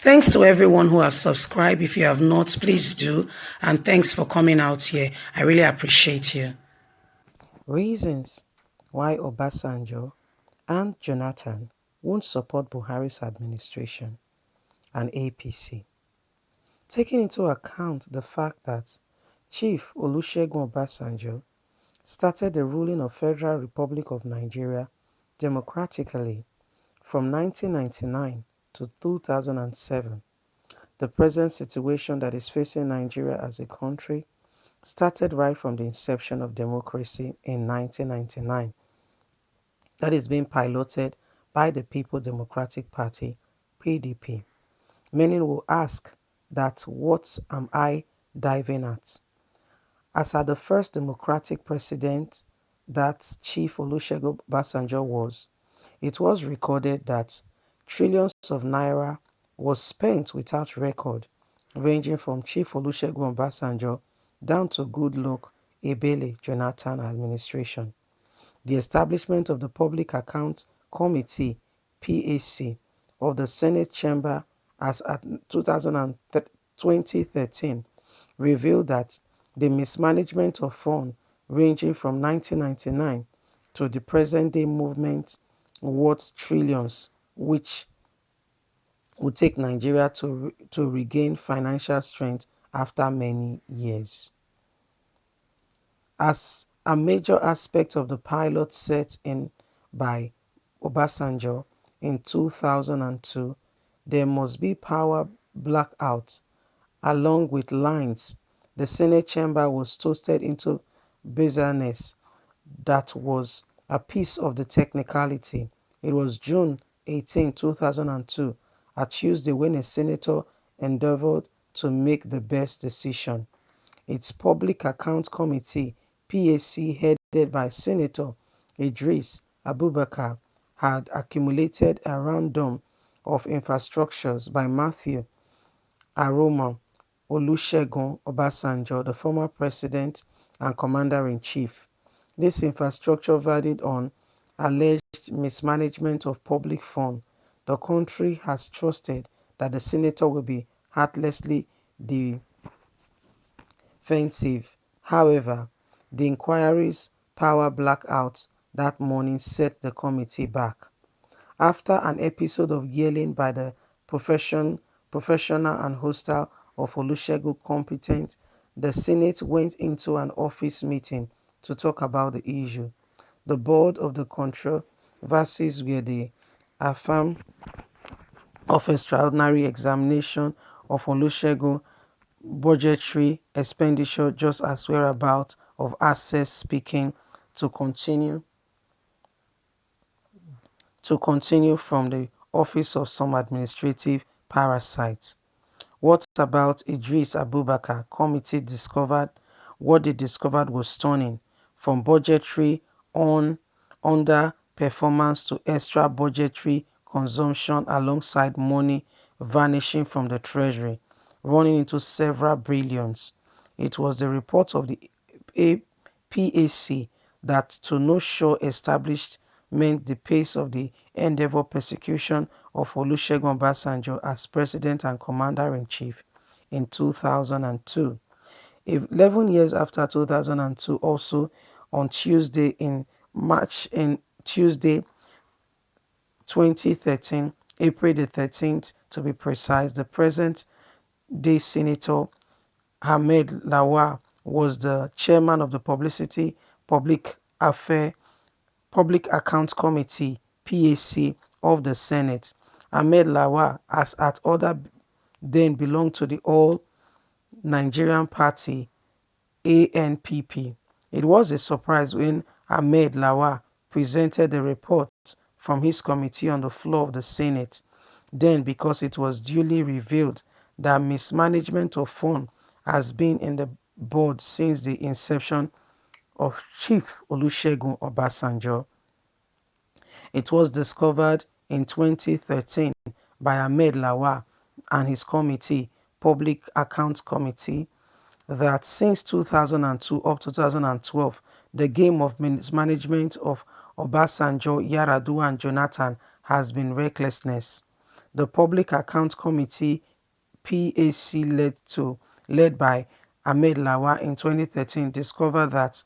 Thanks to everyone who have subscribed. If you have not, please do. And thanks for coming out here. I really appreciate you. Reasons why Obasanjo and Jonathan won't support Buhari's administration and APC. Taking into account the fact that Chief Olusegun Obasanjo started the ruling of Federal Republic of Nigeria democratically from 1999 to 2007, the present situation that is facing Nigeria as a country started right from the inception of democracy in 1999. That is being piloted by the People Democratic Party, PDP. Many will ask that what am I diving at? As at the first democratic president that Chief Olusegun Obasanjo was, it was recorded that trillions of naira was spent without record, ranging from Chief Olusegun Obasanjo down to Goodluck Ebele Jonathan administration. The establishment of the Public Accounts Committee (PAC) of the Senate Chamber as at 2013 revealed that the mismanagement of funds ranging from 1999 to the present-day movement worth trillions, which would take Nigeria to regain financial strength after many years. As a major aspect of the pilot set in by Obasanjo in 2002, there must be power blackout along with lines. The Senate chamber was toasted into bizarreness that was a piece of the technicality. It was June 18, 2002, a Tuesday, when a senator endeavored to make the best decision. Its Public Accounts Committee (PAC), headed by Senator Idris Abubakar, had accumulated a rundown of infrastructures by Matthew Aroma Olusegun Obasanjo, the former president and commander-in-chief. This infrastructure varied on alleged mismanagement of public funds. The country has trusted that the senator will be heartlessly defensive. However, the inquiry's power blackout that morning set the committee back. After an episode of yelling by the professional and hostile of Olusegun competent, the Senate went into an office meeting to talk about the issue. The board of the controversies were the affirm of extraordinary examination of Olusegun budgetary expenditure, just as whereabouts of assets speaking to continue from the office of some administrative parasites. What about Idris Abubakar committee discovered? What they discovered was stunning, from budgetary on underperformance to extra budgetary consumption alongside money vanishing from the treasury, running into several billions. It was the report of the PAC that to no sure established meant the pace of the endeavor persecution of Olusegun Obasanjo as president and commander-in-chief in 2002. 11 years after 2002, also on Tuesday 2013, April the 13th to be precise, the present day Senator Ahmed Lawal was the chairman of the Public Accounts Committee (PAC) of the Senate. Ahmed Lawal, as at other then, belonged to the All Nigerian Party (ANPP). It was a surprise when Ahmed Lawal presented the report from his committee on the floor of the Senate, then, because it was duly revealed that mismanagement of funds has been in the board since the inception of Chief Olusegun Obasanjo. It was discovered in 2013 by Ahmed Lawal and his committee, Public Accounts Committee, that since 2002 up to 2012, the game of mismanagement of Obasanjo, Yar'Adua and Jonathan has been recklessness. The Public Account Committee PAC led by Ahmed Lawa in 2013 discovered that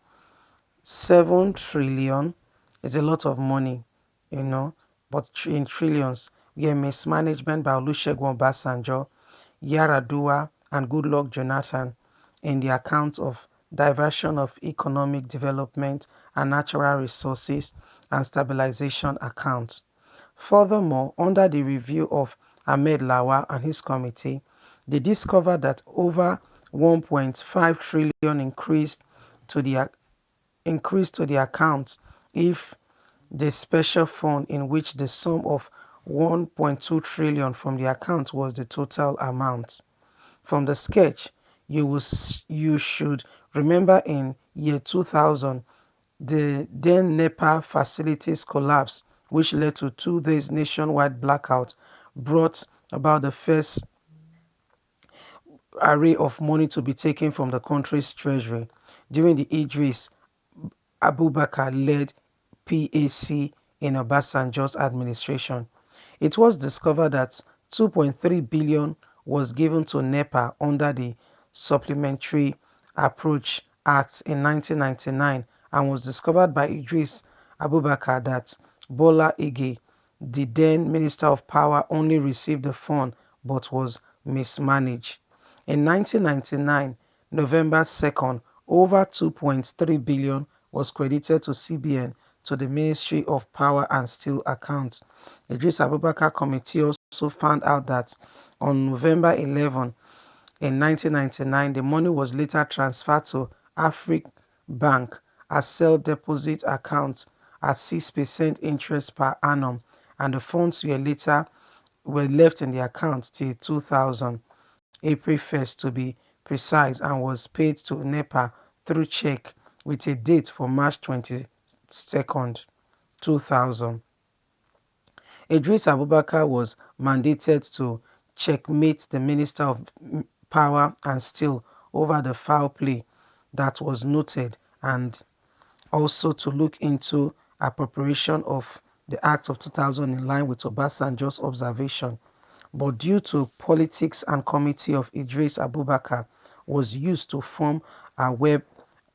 7 trillion is a lot of money, you know, but in trillions were mismanagement by Olusegun Obasanjo, Yaradua, and Goodluck Jonathan in the accounts of diversion of economic development and natural resources and stabilization accounts. Furthermore, under the review of Ahmed Lawa and his committee, they discovered that over 1.5 trillion to the increased to the account if the special fund in which the sum of 1.2 trillion from the account was the total amount. From the sketch, you should remember in year 2000, the then NEPA facilities collapse, which led to 2 days nationwide blackout, brought about the first array of money to be taken from the country's treasury. During the Idris Abubakar-led PAC in Obasanjo's administration, it was discovered that 2.3 billion was given to NEPA under the Supplementary Approach Act in 1999 and was discovered by Idris Abubakar that Bola Ige, the then Minister of Power, only received the fund but was mismanaged. In 1999, November 2nd, over 2.3 billion was credited to CBN to the Ministry of Power and Steel account. The Idris Abubakar Committee also found out that on November 11 in 1999, the money was later transferred to Afrique Bank as self-deposit account at 6% interest per annum, and the funds were left in the account till 2000, April 1st to be precise, and was paid to NEPA through check with a date for March 22nd, 2000. Idris Abubakar was mandated to checkmate the Minister of Power and Steel over the foul play that was noted, and also to look into appropriation of the Act of 2000 in line with Obasanjo's observation. But due to politics and committee of Idris Abubakar was used to form a web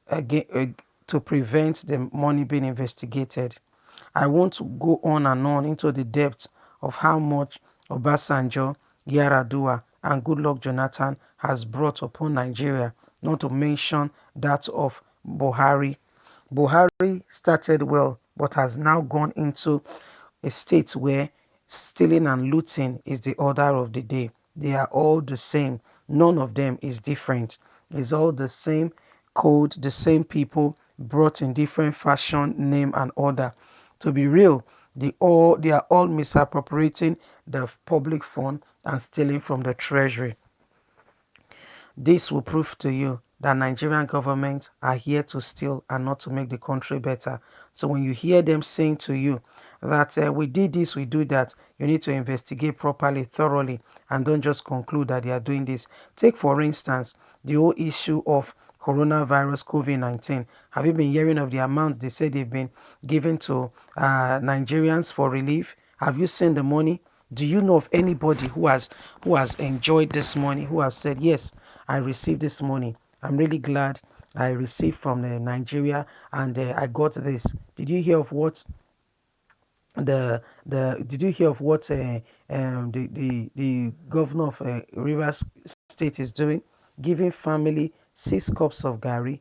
to prevent the money being investigated. I won't go on and on into the depth of how much Obasanjo, Yaradua, and Goodluck Jonathan has brought upon Nigeria, not to mention that of Buhari. Buhari started well, but has now gone into a state where stealing and looting is the order of the day. They are all the same. None of them is different. It's all the same code, the same people brought in different fashion, name, and order. To be real, they are all misappropriating the public fund and stealing from the treasury. This will prove to you that Nigerian government are here to steal and not to make the country better. So when you hear them saying to you that we did this, we do that, you need to investigate properly, thoroughly, and don't just conclude that they are doing this. Take, for instance, the whole issue of coronavirus COVID-19. Have you been hearing of the amount they say they've been giving to Nigerians for relief? Have you seen the money? Do you know of anybody who has enjoyed this money, who has said, yes, I received this money. I'm really glad I received from Nigeria, and I got this. Did you hear of what did you hear of what the governor of Rivers State is doing? Giving family 6 cups of gari,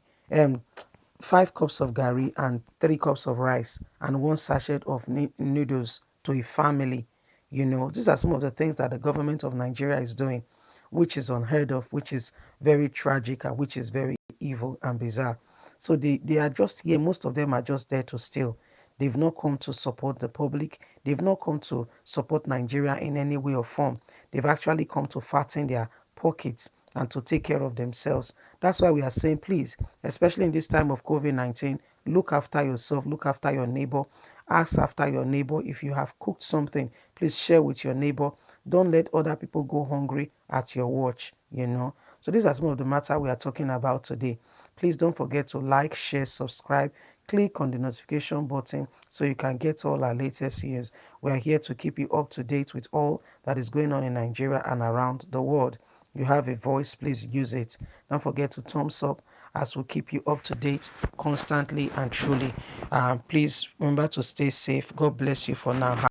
5 cups of gari, and 3 cups of rice, and 1 sachet of noodles to a family. These are some of the things that the government of Nigeria is doing, which is unheard of, which is very tragic, and which is very evil and bizarre. So they are just here. Most of them are just there to steal. They've not come to support the public. They've not come to support Nigeria in any way or form. They've actually come to fatten their pockets and to take care of themselves. That's why we are saying, please, especially in this time of COVID-19, look after yourself, look after your neighbor, ask after your neighbor. If you have cooked something, please share with your neighbor. Don't let other people go hungry at your watch. So these are some of the matter we are talking about today. Please don't forget to like, share, subscribe, click on the notification button so you can get all our latest news. We are here to keep you up to date with all that is going on in Nigeria and around the world. You have a voice, please use it. Don't forget to thumbs up as we keep you up to date constantly and truly. Please remember to stay safe. God bless you for now.